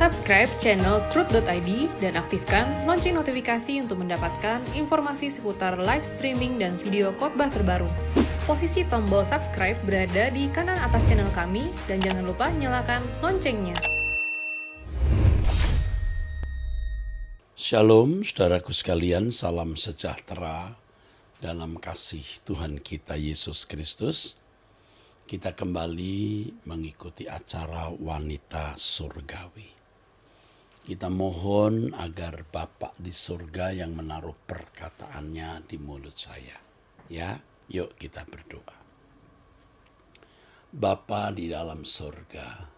Subscribe channel Truth.id dan aktifkan lonceng notifikasi untuk mendapatkan informasi seputar live streaming dan video khotbah terbaru. Posisi tombol subscribe berada di kanan atas channel kami dan jangan lupa nyalakan loncengnya. Shalom saudaraku sekalian, salam sejahtera dalam kasih Tuhan kita Yesus Kristus. Kita kembali mengikuti acara Wanita Surgawi. Kita mohon agar Bapa di surga yang menaruh perkataannya di mulut saya. Ya, yuk kita berdoa. Bapa di dalam surga,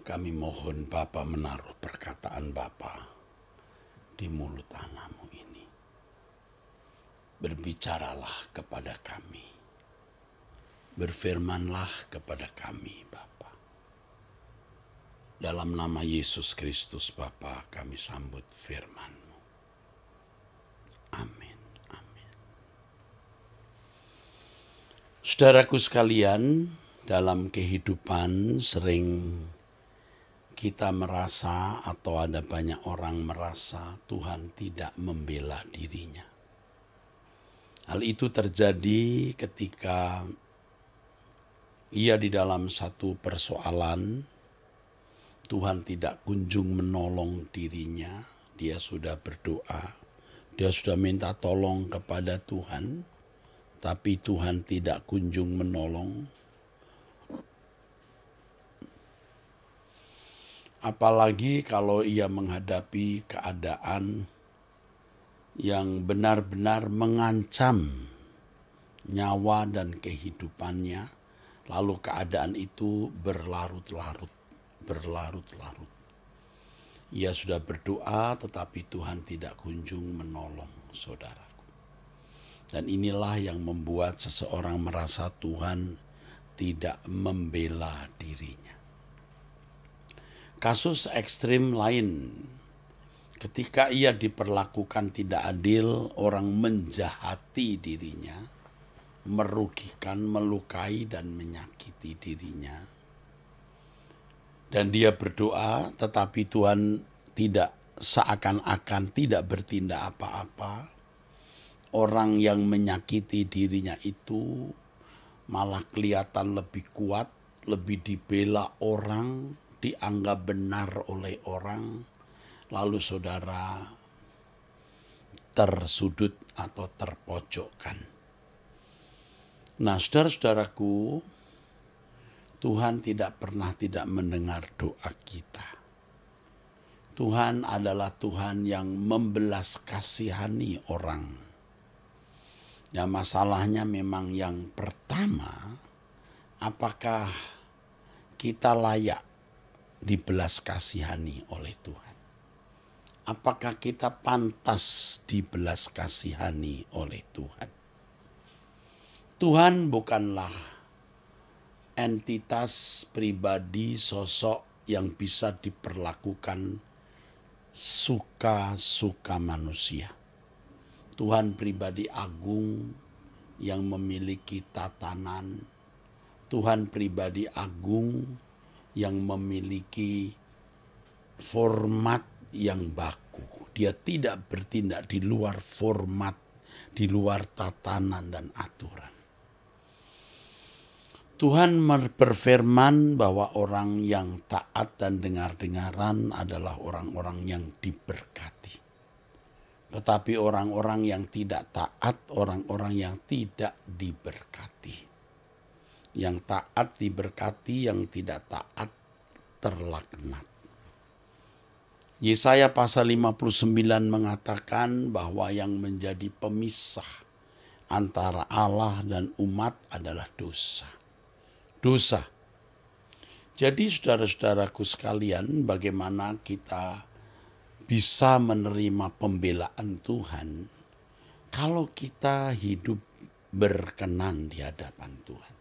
kami mohon Bapa menaruh perkataan Bapa di mulut anakmu ini. Berbicaralah kepada kami. Berfirmanlah kepada kami Bapa. Dalam nama Yesus Kristus Bapa kami sambut firman-Mu. Amin. Amin. Saudaraku sekalian, dalam kehidupan sering kita merasa atau ada banyak orang merasa Tuhan tidak membela dirinya. Hal itu terjadi ketika ia di dalam satu persoalan, Tuhan tidak kunjung menolong dirinya. Dia sudah berdoa, dia sudah minta tolong kepada Tuhan, tapi Tuhan tidak kunjung menolong. Apalagi kalau ia menghadapi keadaan yang benar-benar mengancam nyawa dan kehidupannya, lalu keadaan itu berlarut-larut. Ia sudah berdoa tetapi Tuhan tidak kunjung menolong saudaraku. Dan inilah yang membuat seseorang merasa Tuhan tidak membela dirinya. Kasus ekstrim lain, ketika ia diperlakukan tidak adil, orang menjahati dirinya, merugikan, melukai dan menyakiti dirinya. Dan dia berdoa tetapi Tuhan tidak seakan-akan tidak bertindak apa-apa. Orang yang menyakiti dirinya itu malah kelihatan lebih kuat, lebih dibela orang, dianggap benar oleh orang. Lalu saudara tersudut atau terpojokkan. Nah, saudara-saudaraku, Tuhan tidak pernah tidak mendengar doa kita. Tuhan adalah Tuhan yang membelas kasihani orang. Ya, masalahnya memang yang pertama, apakah kita layak dibelas kasihani oleh Tuhan? Apakah kita pantas dibelas kasihani oleh Tuhan? Tuhan bukanlah entitas pribadi, sosok yang bisa diperlakukan suka-suka manusia. Tuhan pribadi agung yang memiliki tatanan. Tuhan pribadi agung yang memiliki format yang baku. Dia tidak bertindak di luar format, di luar tatanan dan aturan. Tuhan berfirman bahwa orang yang taat dan dengar-dengaran adalah orang-orang yang diberkati. Tetapi orang-orang yang tidak taat, orang-orang yang tidak diberkati. Yang taat diberkati, yang tidak taat terlaknat. Yesaya pasal 59 mengatakan bahwa yang menjadi pemisah antara Allah dan umat adalah dosa. Dosa. Jadi saudara-saudaraku sekalian, bagaimana kita bisa menerima pembelaan Tuhan kalau kita hidup berkenan di hadapan Tuhan.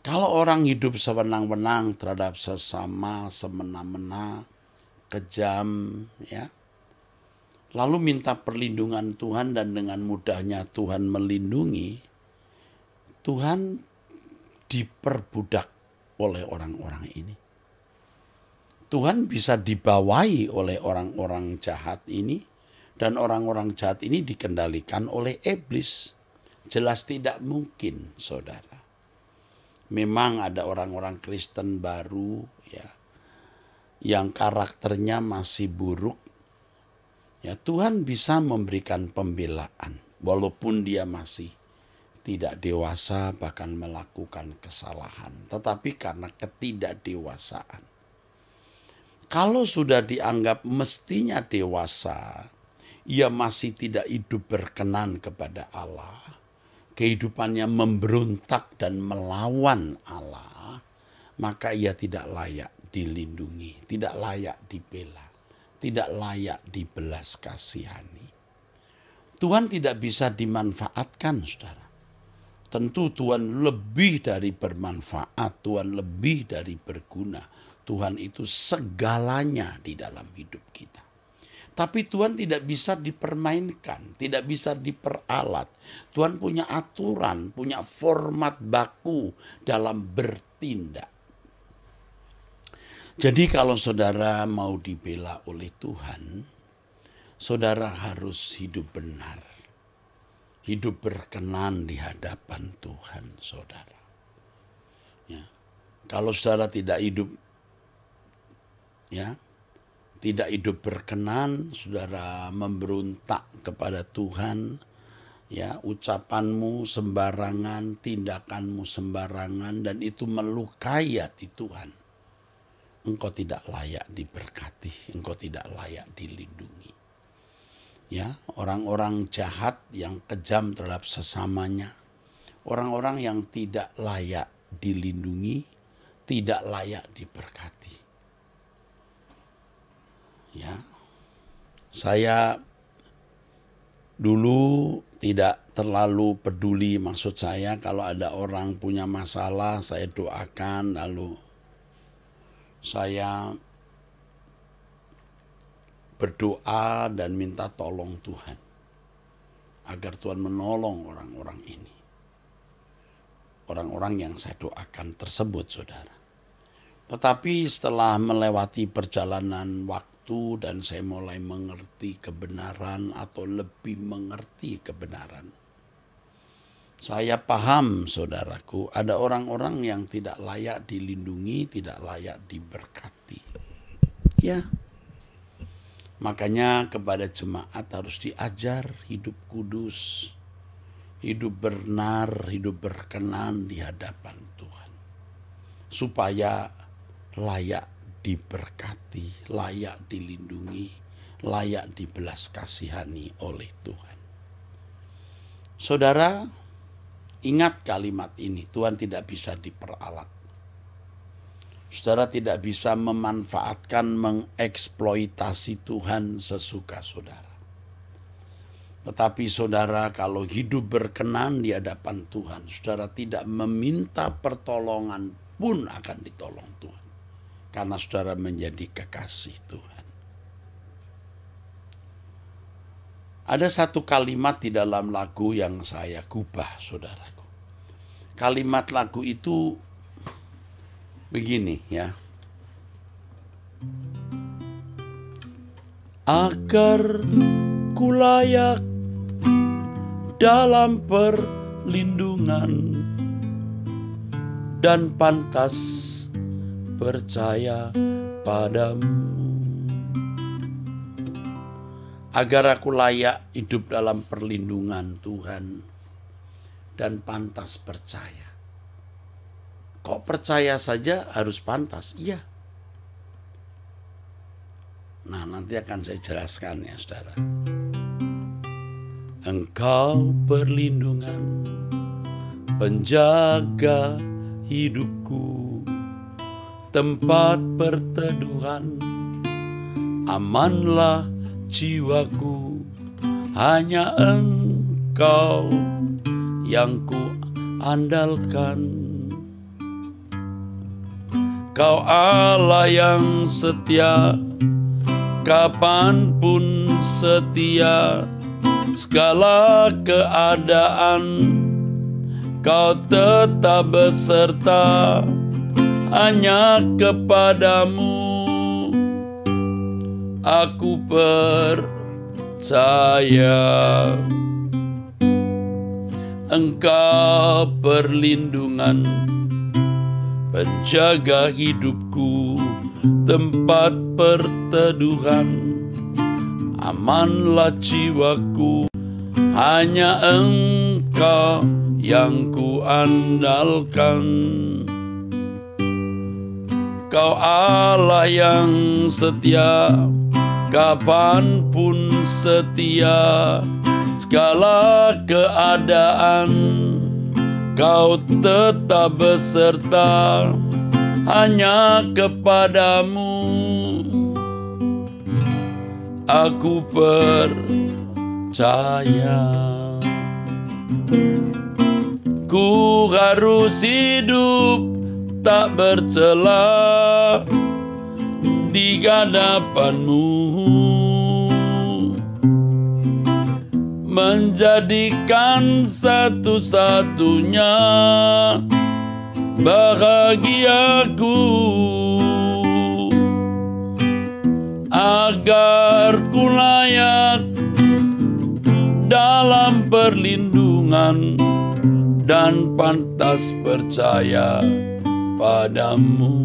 Kalau orang hidup sewenang-wenang terhadap sesama, semena-mena, kejam, ya, lalu minta perlindungan Tuhan dan dengan mudahnya Tuhan melindungi, Tuhan diperbudak oleh orang-orang ini. Tuhan bisa dibawahi oleh orang-orang jahat ini, dan orang-orang jahat ini dikendalikan oleh iblis. Jelas tidak mungkin, saudara. Memang ada orang-orang Kristen baru ya, yang karakternya masih buruk. Ya, Tuhan bisa memberikan pembelaan walaupun dia masih tidak dewasa, bahkan melakukan kesalahan. Tetapi karena ketidakdewasaan. Kalau sudah dianggap mestinya dewasa, ia masih tidak hidup berkenan kepada Allah. Kehidupannya memberontak dan melawan Allah, maka ia tidak layak dilindungi, tidak layak dibela, tidak layak dibelas kasihani. Tuhan tidak bisa dimanfaatkan, saudara. Tentu Tuhan lebih dari bermanfaat, Tuhan lebih dari berguna. Tuhan itu segalanya di dalam hidup kita. Tapi Tuhan tidak bisa dipermainkan, tidak bisa diperalat. Tuhan punya aturan, punya format baku dalam bertindak. Jadi kalau saudara mau dibela oleh Tuhan, saudara harus hidup benar. Hidup berkenan di hadapan Tuhan, saudara. Ya. Kalau saudara tidak hidup berkenan, saudara memberontak kepada Tuhan, ya, ucapanmu sembarangan, tindakanmu sembarangan, dan itu melukai hati Tuhan. Engkau tidak layak diberkati, engkau tidak layak dilindungi. Ya, orang-orang jahat yang kejam terhadap sesamanya, orang-orang yang tidak layak dilindungi, tidak layak diberkati. Ya, saya dulu tidak terlalu peduli, maksud saya kalau ada orang punya masalah saya doakan, lalu saya berdoa dan minta tolong Tuhan agar Tuhan menolong orang-orang ini, orang-orang yang saya doakan tersebut, saudara. Tetapi setelah melewati perjalanan waktu dan saya mulai mengerti kebenaran atau lebih mengerti kebenaran, saya paham, saudaraku, ada orang-orang yang tidak layak dilindungi, tidak layak diberkati. Ya, makanya kepada jemaat harus diajar hidup kudus, hidup benar, hidup berkenan di hadapan Tuhan. Supaya layak diberkati, layak dilindungi, layak dibelas kasihani oleh Tuhan. Saudara, ingat kalimat ini, Tuhan tidak bisa diperalat. Saudara tidak bisa memanfaatkan, mengeksploitasi Tuhan sesuka saudara. Tetapi saudara kalau hidup berkenan di hadapan Tuhan, saudara tidak meminta pertolongan pun akan ditolong Tuhan. Karena saudara menjadi kekasih Tuhan. Ada satu kalimat di dalam lagu yang saya gubah, saudaraku. Kalimat lagu itu begini ya. Agar ku layak dalam perlindungan dan pantas percaya padamu. Agar aku layak hidup dalam perlindungan Tuhan dan pantas percaya. Kok percaya saja harus pantas? Iya. Nah, nanti akan saya jelaskan ya, saudara. Engkau perlindungan, penjaga hidupku, tempat perteduhan, amanlah jiwaku, hanya Engkau yang ku andalkan. Kau Allah yang setia, kapanpun setia, segala keadaan Kau tetap beserta, hanya kepadamu aku percaya Engkau perlindungan, penjaga hidupku, tempat perteduhan, amanlah jiwaku, hanya Engkau yang ku andalkan. Kau Allah yang setia, kapanpun setia, segala keadaan Kau tetap beserta, hanya kepadamu aku percaya. Ku harus hidup tak bercela di hadapan-Mu, menjadikan satu-satunya bahagiaku, agar ku layak dalam perlindungan dan pantas percaya padamu.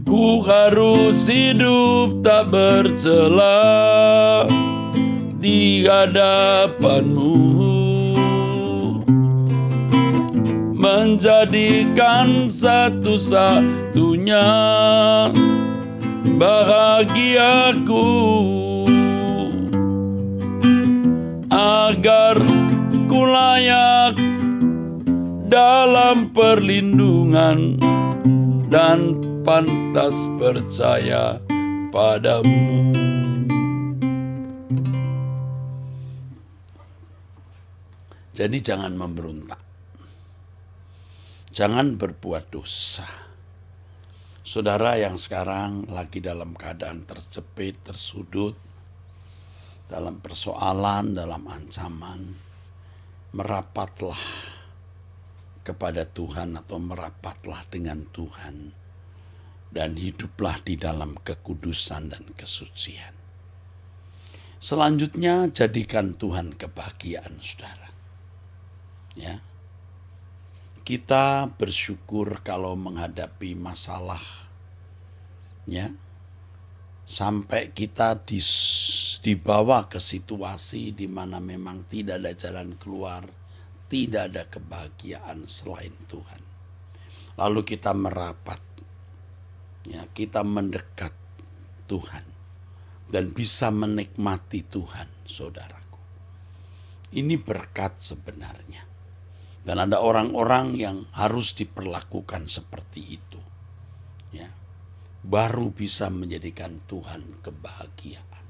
Ku harus hidup tak bercela di hadapan-Mu, menjadikan satu-satunya bahagiaku, agar ku layak dalam perlindungan dan pantas percaya padamu. Jadi jangan memberontak, jangan berbuat dosa. Saudara yang sekarang lagi dalam keadaan terjepit, tersudut, dalam persoalan, dalam ancaman, merapatlah kepada Tuhan atau merapatlah dengan Tuhan dan hiduplah di dalam kekudusan dan kesucian. Selanjutnya jadikan Tuhan kebahagiaan saudara. Ya. Kita bersyukur kalau menghadapi masalah, ya, sampai kita dibawa ke situasi di mana memang tidak ada jalan keluar, tidak ada kebahagiaan selain Tuhan. Lalu kita merapat, ya, kita mendekat Tuhan dan bisa menikmati Tuhan, saudaraku. Ini berkat sebenarnya. Dan ada orang-orang yang harus diperlakukan seperti itu, ya, baru bisa menjadikan Tuhan kebahagiaan,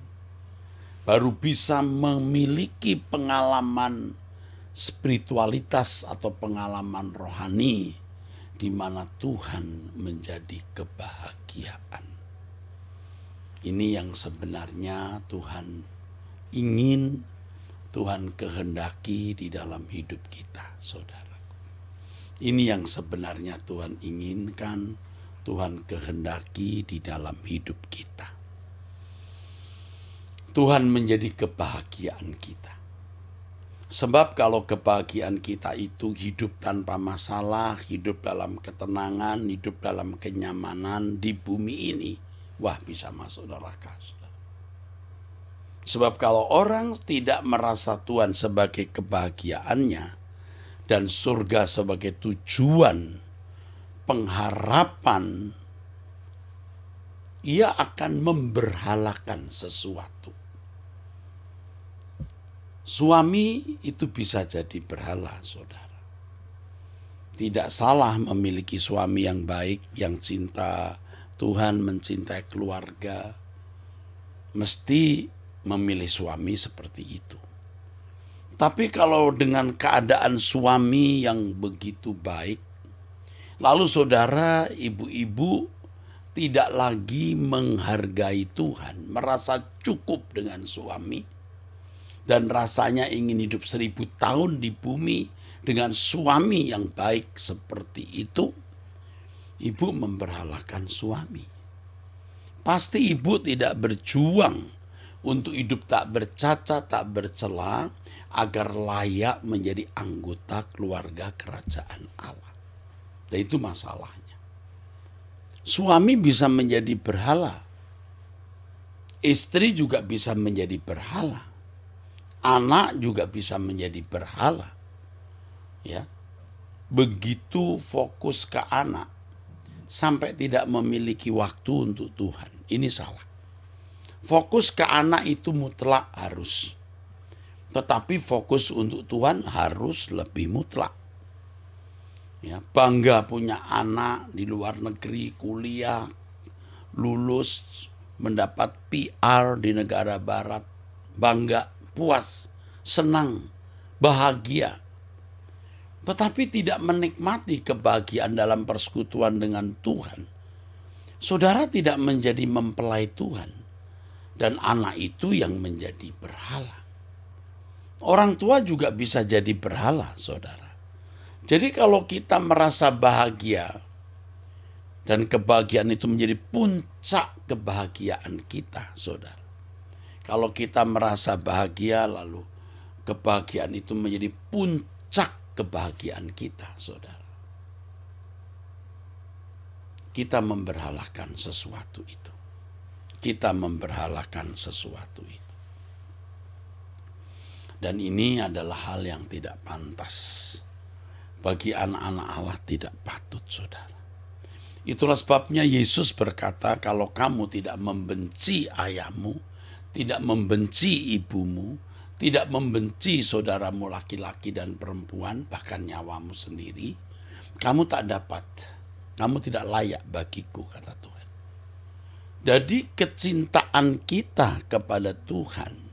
baru bisa memiliki pengalaman spiritualitas atau pengalaman rohani di mana Tuhan menjadi kebahagiaan. Ini yang sebenarnya Tuhan ingin, Tuhan kehendaki di dalam hidup kita, saudaraku. Ini yang sebenarnya Tuhan inginkan, Tuhan kehendaki di dalam hidup kita. Tuhan menjadi kebahagiaan kita. Sebab kalau kebahagiaan kita itu hidup tanpa masalah, hidup dalam ketenangan, hidup dalam kenyamanan di bumi ini, wah bisa masuk neraka. Sebab kalau orang tidak merasa Tuhan sebagai kebahagiaannya dan surga sebagai tujuan pengharapan, ia akan memberhalakan sesuatu. Suami itu bisa jadi berhala, saudara. Tidak salah memiliki suami yang baik, yang cinta Tuhan, mencintai keluarga. Mesti memilih suami seperti itu. Tapi kalau dengan keadaan suami yang begitu baik, lalu saudara, ibu-ibu tidak lagi menghargai Tuhan, merasa cukup dengan suami, dan rasanya ingin hidup 1000 tahun di bumi dengan suami yang baik seperti itu, ibu memberhalakan suami. Pasti ibu tidak berjuang untuk hidup tak bercacat, tak bercela, agar layak menjadi anggota keluarga kerajaan Allah. Dan itu masalahnya. Suami bisa menjadi berhala. Istri juga bisa menjadi berhala. Anak juga bisa menjadi berhala. Ya. Begitu fokus ke anak sampai tidak memiliki waktu untuk Tuhan. Ini salah. Fokus ke anak itu mutlak harus. Tetapi fokus untuk Tuhan harus lebih mutlak. Ya, bangga punya anak di luar negeri, kuliah, lulus, mendapat PR di negara barat. Bangga, puas, senang, bahagia. Tetapi tidak menikmati kebahagiaan dalam persekutuan dengan Tuhan. Saudara tidak menjadi mempelai Tuhan. Dan anak itu yang menjadi berhala. Orang tua juga bisa jadi berhala, saudara. Jadi kalau kita merasa bahagia, dan kebahagiaan itu menjadi puncak kebahagiaan kita, saudara. Kalau kita merasa bahagia, lalu kebahagiaan itu menjadi puncak kebahagiaan kita, saudara. Kita memberhalakan sesuatu itu. Kita memberhalakan sesuatu itu. Dan ini adalah hal yang tidak pantas. Bagi anak-anak Allah tidak patut, saudara. Itulah sebabnya Yesus berkata, kalau kamu tidak membenci ayahmu, tidak membenci ibumu, tidak membenci saudaramu laki-laki dan perempuan, bahkan nyawamu sendiri, kamu tak dapat, kamu tidak layak bagiku, kata Tuhan. Jadi kecintaan kita kepada Tuhan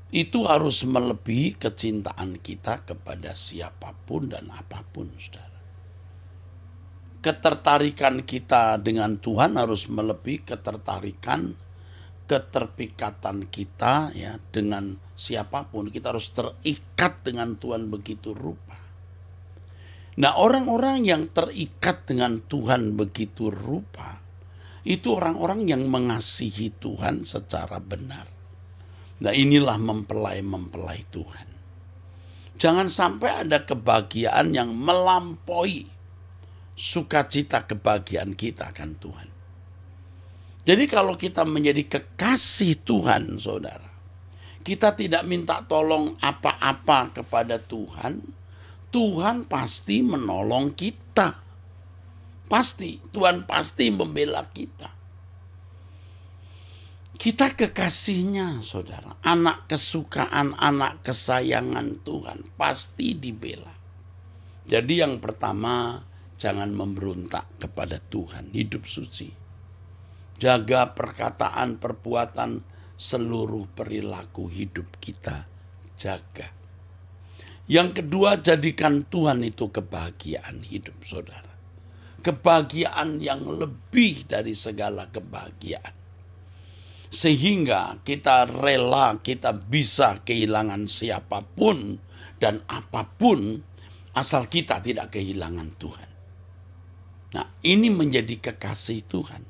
itu harus melebihi kecintaan kita kepada siapapun dan apapun, saudara. Ketertarikan kita dengan Tuhan harus melebihi keterpikatan kita ya dengan siapapun. Kita harus terikat dengan Tuhan begitu rupa. Nah, orang-orang yang terikat dengan Tuhan begitu rupa, itu orang-orang yang mengasihi Tuhan secara benar. Nah, inilah mempelai-mempelai Tuhan. Jangan sampai ada kebahagiaan yang melampaui sukacita kebahagiaan kita akan Tuhan. Jadi kalau kita menjadi kekasih Tuhan, saudara, kita tidak minta tolong apa-apa kepada Tuhan, Tuhan pasti menolong kita. Pasti, Tuhan pasti membela kita. Kita kekasihnya, saudara. Anak kesukaan, anak kesayangan Tuhan pasti dibela. Jadi yang pertama, jangan memberontak kepada Tuhan. Hidup suci. Jaga perkataan, perbuatan, seluruh perilaku hidup kita. Jaga. Yang kedua, jadikan Tuhan itu kebahagiaan hidup, saudara. Kebahagiaan yang lebih dari segala kebahagiaan. Sehingga kita rela, kita bisa kehilangan siapapun dan apapun asal kita tidak kehilangan Tuhan. Nah, ini menjadi kekasih Tuhan.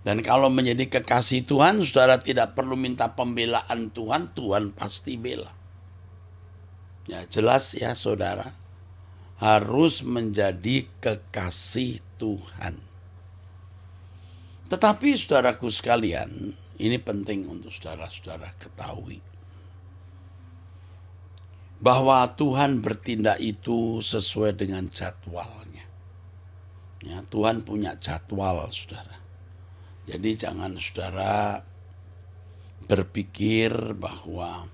Dan kalau menjadi kekasih Tuhan, saudara tidak perlu minta pembelaan Tuhan, Tuhan pasti bela. Ya, jelas ya, saudara. Harus menjadi kekasih Tuhan. Tetapi saudaraku sekalian, ini penting untuk saudara-saudara ketahui. Bahwa Tuhan bertindak itu sesuai dengan jadwalnya. Ya, Tuhan punya jadwal, saudara. Jadi jangan saudara berpikir bahwa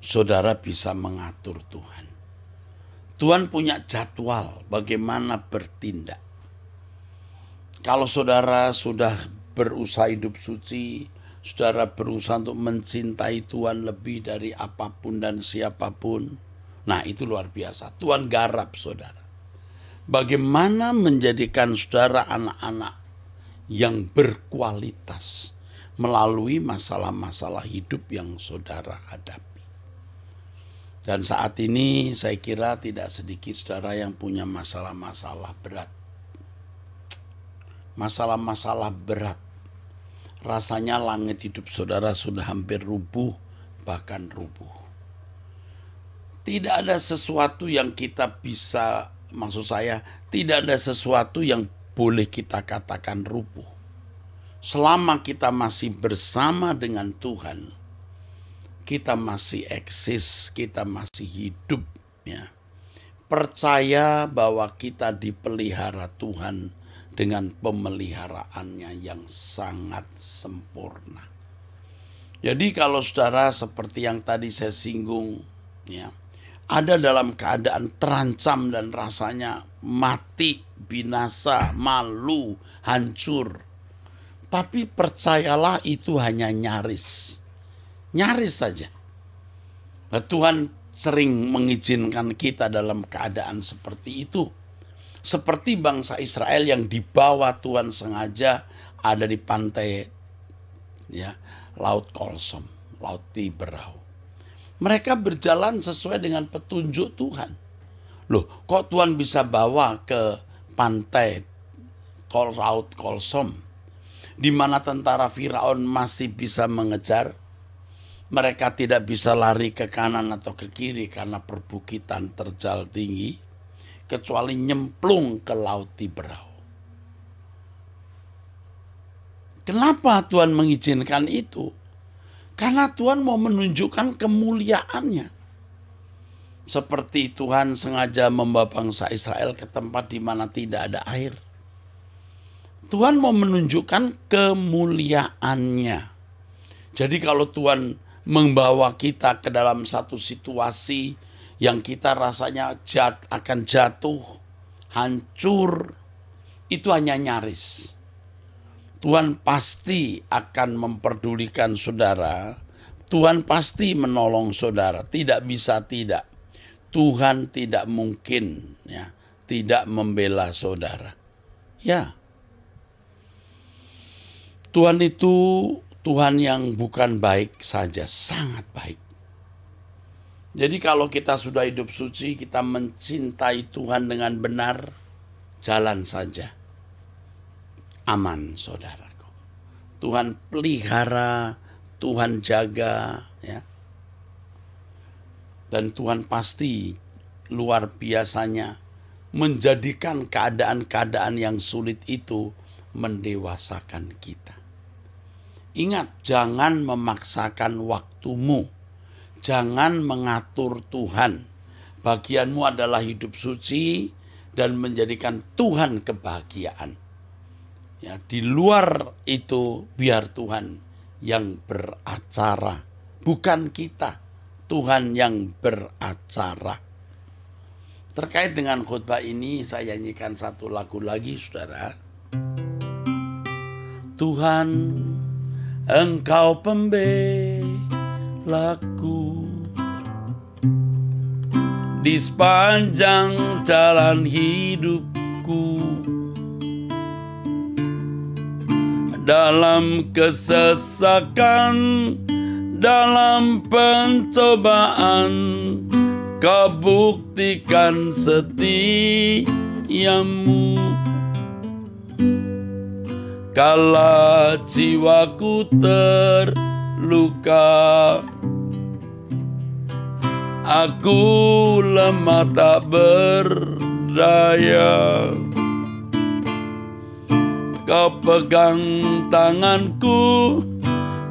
saudara bisa mengatur Tuhan. Tuhan punya jadwal bagaimana bertindak. Kalau saudara sudah berusaha hidup suci, saudara berusaha untuk mencintai Tuhan lebih dari apapun dan siapapun, nah itu luar biasa. Tuhan garap saudara. Bagaimana menjadikan saudara anak-anak yang berkualitas melalui masalah-masalah hidup yang saudara hadapi. Dan saat ini saya kira tidak sedikit saudara yang punya masalah-masalah berat. masalah-masalah berat. Rasanya langit hidup saudara sudah hampir rubuh, bahkan rubuh. Tidak ada sesuatu yang kita bisa, maksud saya, tidak ada sesuatu yang boleh kita katakan rubuh. Selama kita masih bersama dengan Tuhan, kita masih eksis, kita masih hidup, ya. Percaya bahwa kita dipelihara Tuhan dengan pemeliharaannya yang sangat sempurna. Jadi kalau saudara seperti yang tadi saya singgung, ya, ada dalam keadaan terancam dan rasanya mati, binasa, malu, hancur. Tapi percayalah itu hanya nyaris. Nyaris saja. Nah, Tuhan sering mengizinkan kita dalam keadaan seperti itu. Seperti bangsa Israel yang dibawa Tuhan sengaja ada di pantai, ya, Laut Kolsom, Laut Tiberau. Mereka berjalan sesuai dengan petunjuk Tuhan. Loh, kok Tuhan bisa bawa ke pantai Laut Kolsom, di mana tentara Firaun masih bisa mengejar? Mereka tidak bisa lari ke kanan atau ke kiri karena perbukitan terjal tinggi, kecuali nyemplung ke Laut Tiberau. Kenapa Tuhan mengizinkan itu? Karena Tuhan mau menunjukkan kemuliaannya. Seperti Tuhan sengaja membawa bangsa Israel ke tempat di mana tidak ada air. Tuhan mau menunjukkan kemuliaannya. Jadi kalau Tuhan membawa kita ke dalam satu situasi yang kita rasanya akan jatuh, hancur, itu hanya nyaris. Tuhan pasti akan memperdulikan saudara. Tuhan pasti menolong saudara. Tidak bisa tidak. Tuhan tidak mungkin, ya, tidak membela saudara. Ya. Tuhan itu Tuhan yang bukan baik saja, sangat baik. Jadi kalau kita sudah hidup suci, kita mencintai Tuhan dengan benar, jalan saja. Aman, saudaraku. Tuhan pelihara, Tuhan jaga, ya. Dan Tuhan pasti luar biasanya menjadikan keadaan-keadaan yang sulit itu mendewasakan kita. Ingat, jangan memaksakan waktumu. Jangan mengatur Tuhan. Bagianmu adalah hidup suci dan menjadikan Tuhan kebahagiaan. Ya, di luar itu biar Tuhan yang beracara, bukan kita. Tuhan yang beracara. Terkait dengan khutbah ini saya nyanyikan satu lagu lagi, saudara. Tuhan, Engkau pembelaku di sepanjang jalan hidupku. Dalam kesesakan, dalam pencobaan, Kau buktikan setiamu. Kala jiwaku terluka, aku lemah tak berdaya. Kau pegang tanganku,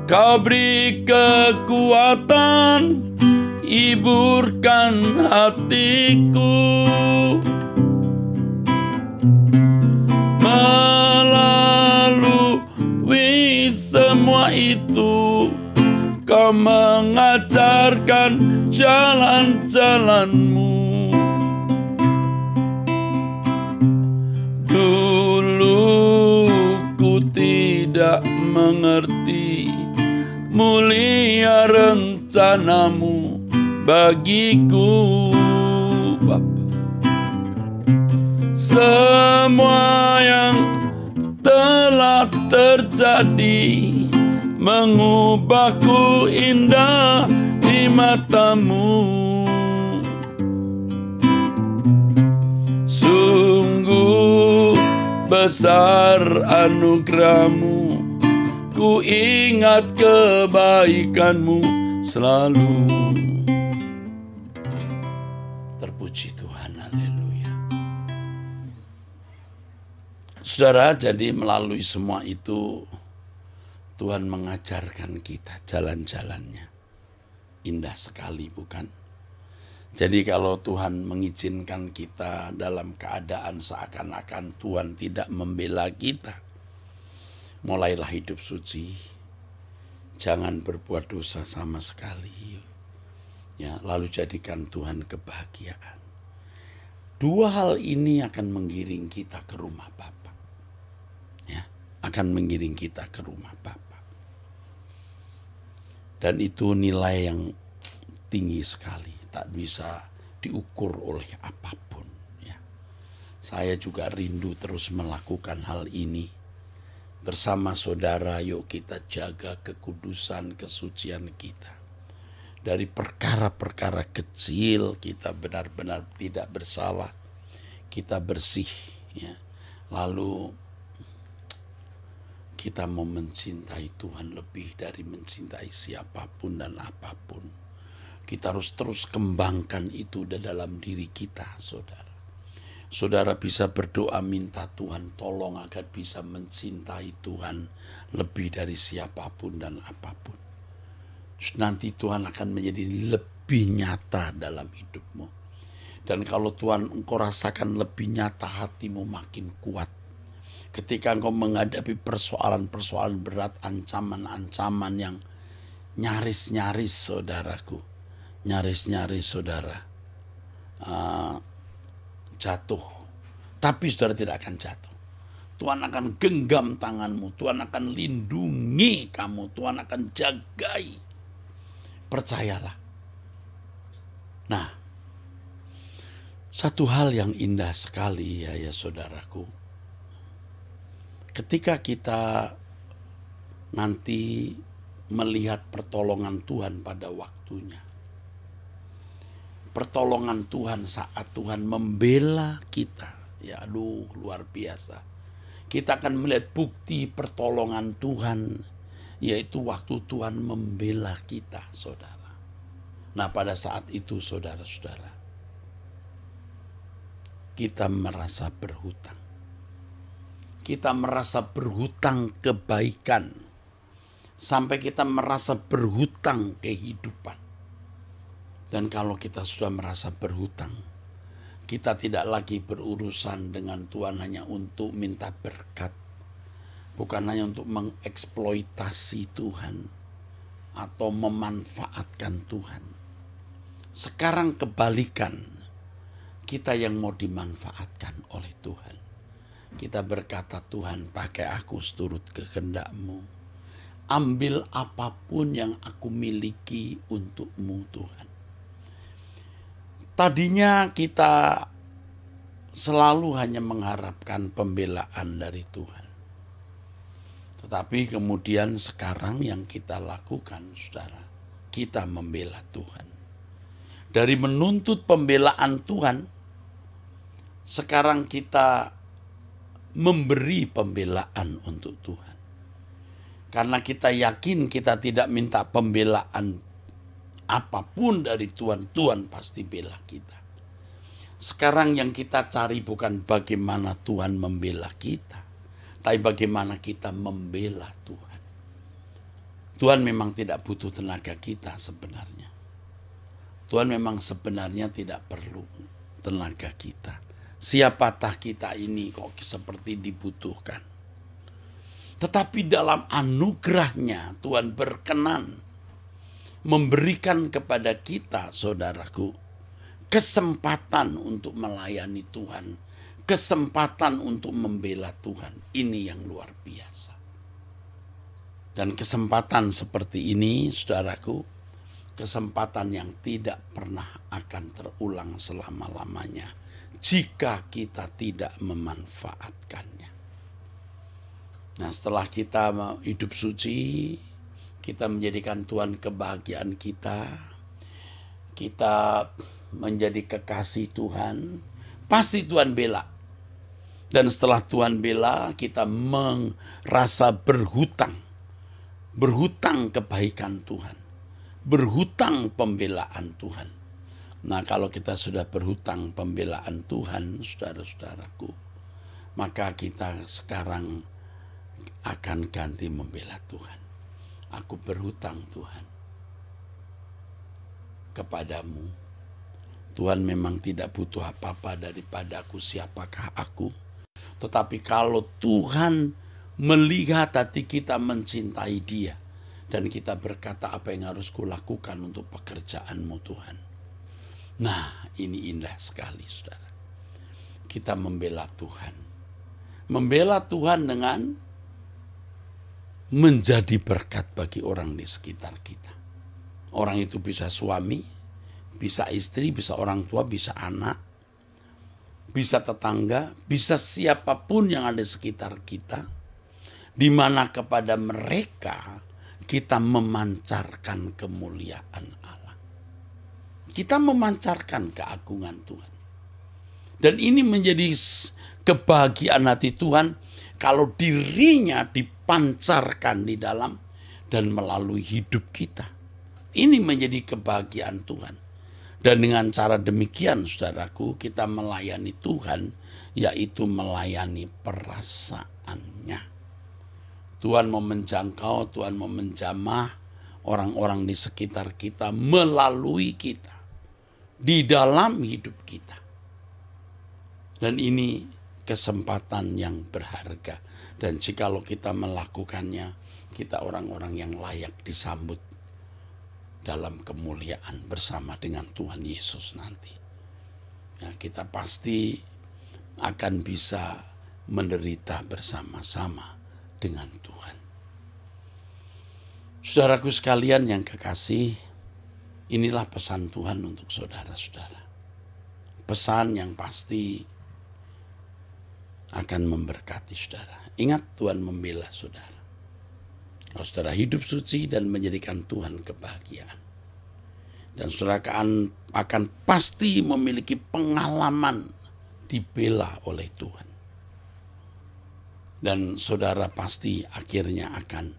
Kau beri kekuatan, hiburkan hatiku. Melalui semua itu, Kau mengajarkan jalan-jalan-Mu. Dulu ku tidak mengerti mulia rencana-Mu bagiku, Bapa. Semua yang telah terjadi mengubahku indah di mata-Mu. Sungguh besar anugerah-Mu, ku ingat kebaikan-Mu selalu. Terpuji Tuhan, haleluya. Saudara, jadi melalui semua itu Tuhan mengajarkan kita jalan-jalannya. Indah sekali, bukan? Jadi kalau Tuhan mengizinkan kita dalam keadaan seakan-akan Tuhan tidak membela kita, mulailah hidup suci. Jangan berbuat dosa sama sekali. Ya, lalu jadikan Tuhan kebahagiaan. Dua hal ini akan menggiring kita ke rumah Bapa. Ya, akan menggiring kita ke rumah Bapa. Dan itu nilai yang tinggi sekali, tak bisa diukur oleh apapun. Ya. Saya juga rindu terus melakukan hal ini. Bersama saudara, yuk kita jaga kekudusan, kesucian kita. Dari perkara-perkara kecil kita benar-benar tidak bersalah, kita bersih. Ya. Lalu kita mau mencintai Tuhan lebih dari mencintai siapapun dan apapun. Kita harus terus kembangkan itu dalam diri kita, saudara. Saudara bisa berdoa minta Tuhan tolong agar bisa mencintai Tuhan lebih dari siapapun dan apapun. Nanti Tuhan akan menjadi lebih nyata dalam hidupmu. Dan kalau Tuhan engkau rasakan lebih nyata, hatimu makin kuat. Ketika engkau menghadapi persoalan-persoalan berat, ancaman-ancaman yang nyaris-nyaris, saudaraku. Nyaris-nyaris, saudara. Jatuh. Tapi saudara tidak akan jatuh. Tuhan akan genggam tanganmu. Tuhan akan lindungi kamu. Tuhan akan jagai. Percayalah. Nah, satu hal yang indah sekali ya saudaraku. Ketika kita nanti melihat pertolongan Tuhan pada waktunya. Pertolongan Tuhan saat Tuhan membela kita. Ya aduh, luar biasa. Kita akan melihat bukti pertolongan Tuhan, yaitu waktu Tuhan membela kita, saudara. Nah, pada saat itu saudara-saudara, kita merasa berhutang. Kita merasa berhutang kebaikan. Sampai kita merasa berhutang kehidupan. Dan kalau kita sudah merasa berhutang, kita tidak lagi berurusan dengan Tuhan hanya untuk minta berkat. Bukan hanya untuk mengeksploitasi Tuhan atau memanfaatkan Tuhan. Sekarang kebalikan, kita yang mau dimanfaatkan oleh Tuhan. Kita berkata, Tuhan pakai aku seturut kehendak-Mu. Ambil apapun yang aku miliki untuk-Mu Tuhan. Tadinya kita selalu hanya mengharapkan pembelaan dari Tuhan. Tetapi kemudian sekarang yang kita lakukan, saudara, kita membela Tuhan. Dari menuntut pembelaan Tuhan, sekarang kita memberi pembelaan untuk Tuhan. Karena kita yakin kita tidak minta pembelaan apapun dari Tuhan, Tuhan pasti bela kita. Sekarang yang kita cari bukan bagaimana Tuhan membela kita, tapi bagaimana kita membela Tuhan. Tuhan memang tidak butuh tenaga kita sebenarnya. Tuhan memang sebenarnya tidak perlu tenaga kita. Siapatah kita ini kok seperti dibutuhkan. Tetapi dalam anugerahnya Tuhan berkenan memberikan kepada kita, saudaraku, kesempatan untuk melayani Tuhan, kesempatan untuk membela Tuhan. Ini yang luar biasa. Dan kesempatan seperti ini, saudaraku, kesempatan yang tidak pernah akan terulang selama-lamanya jika kita tidak memanfaatkannya. Nah, setelah kita hidup suci, kita menjadikan Tuhan kebahagiaan kita, kita menjadi kekasih Tuhan, pasti Tuhan bela. Dan setelah Tuhan bela, kita merasa berhutang kebaikan Tuhan, berhutang pembelaan Tuhan. Nah, kalau kita sudah berhutang pembelaan Tuhan, saudara-saudaraku, maka kita sekarang akan ganti membela Tuhan. Aku berhutang Tuhan kepadamu. Tuhan memang tidak butuh apa-apa daripada aku, siapakah aku. Tetapi kalau Tuhan melihat hati kita mencintai Dia, dan kita berkata, apa yang harus kulakukan untuk pekerjaan-Mu Tuhan. Nah, ini indah sekali, saudara. Kita membela Tuhan. Membela Tuhan dengan menjadi berkat bagi orang di sekitar kita. Orang itu bisa suami, bisa istri, bisa orang tua, bisa anak, bisa tetangga, bisa siapapun yang ada di sekitar kita, di mana kepada mereka kita memancarkan kemuliaan Allah. Kita memancarkan keagungan Tuhan. Dan ini menjadi kebahagiaan hati Tuhan kalau dirinya dipancarkan di dalam dan melalui hidup kita. Ini menjadi kebahagiaan Tuhan. Dan dengan cara demikian, saudaraku, kita melayani Tuhan, yaitu melayani perasaannya. Tuhan mau menjangkau, Tuhan mau menjamah orang-orang di sekitar kita melalui kita, di dalam hidup kita. Dan ini kesempatan yang berharga. Dan jikalau kita melakukannya, kita orang-orang yang layak disambut dalam kemuliaan bersama dengan Tuhan Yesus nanti. Ya, kita pasti akan bisa menderita bersama-sama dengan Tuhan. Saudaraku sekalian yang kekasih, inilah pesan Tuhan untuk saudara-saudara. Pesan yang pasti akan memberkati saudara. Ingat, Tuhan membela saudara. Kalau saudara hidup suci dan menjadikan Tuhan kebahagiaan. Dan saudara akan pasti memiliki pengalaman dibela oleh Tuhan. Dan saudara pasti akhirnya akan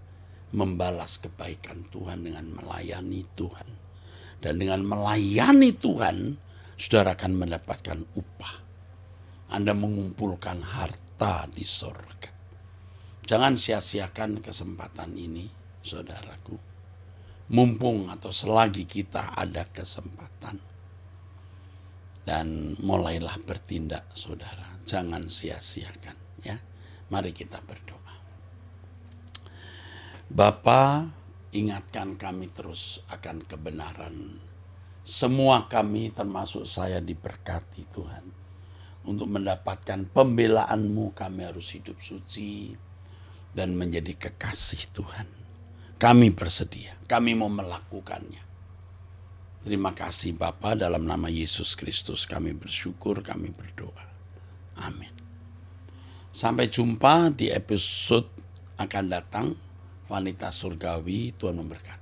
membalas kebaikan Tuhan dengan melayani Tuhan. Dan dengan melayani Tuhan, saudara akan mendapatkan upah. Anda mengumpulkan harta di sorga. Jangan sia-siakan kesempatan ini, saudaraku. Mumpung atau selagi kita ada kesempatan. Dan mulailah bertindak, saudara. Jangan sia-siakan, ya. Mari kita berdoa. Bapa, ingatkan kami terus akan kebenaran. Semua kami, termasuk saya, diberkati Tuhan. Untuk mendapatkan pembelaan-Mu, kami harus hidup suci dan menjadi kekasih Tuhan. Kami bersedia, kami mau melakukannya. Terima kasih Bapa, dalam nama Yesus Kristus kami bersyukur, kami berdoa. Amin. Sampai jumpa di episode akan datang, Wanita Surgawi. Tuhan memberkati.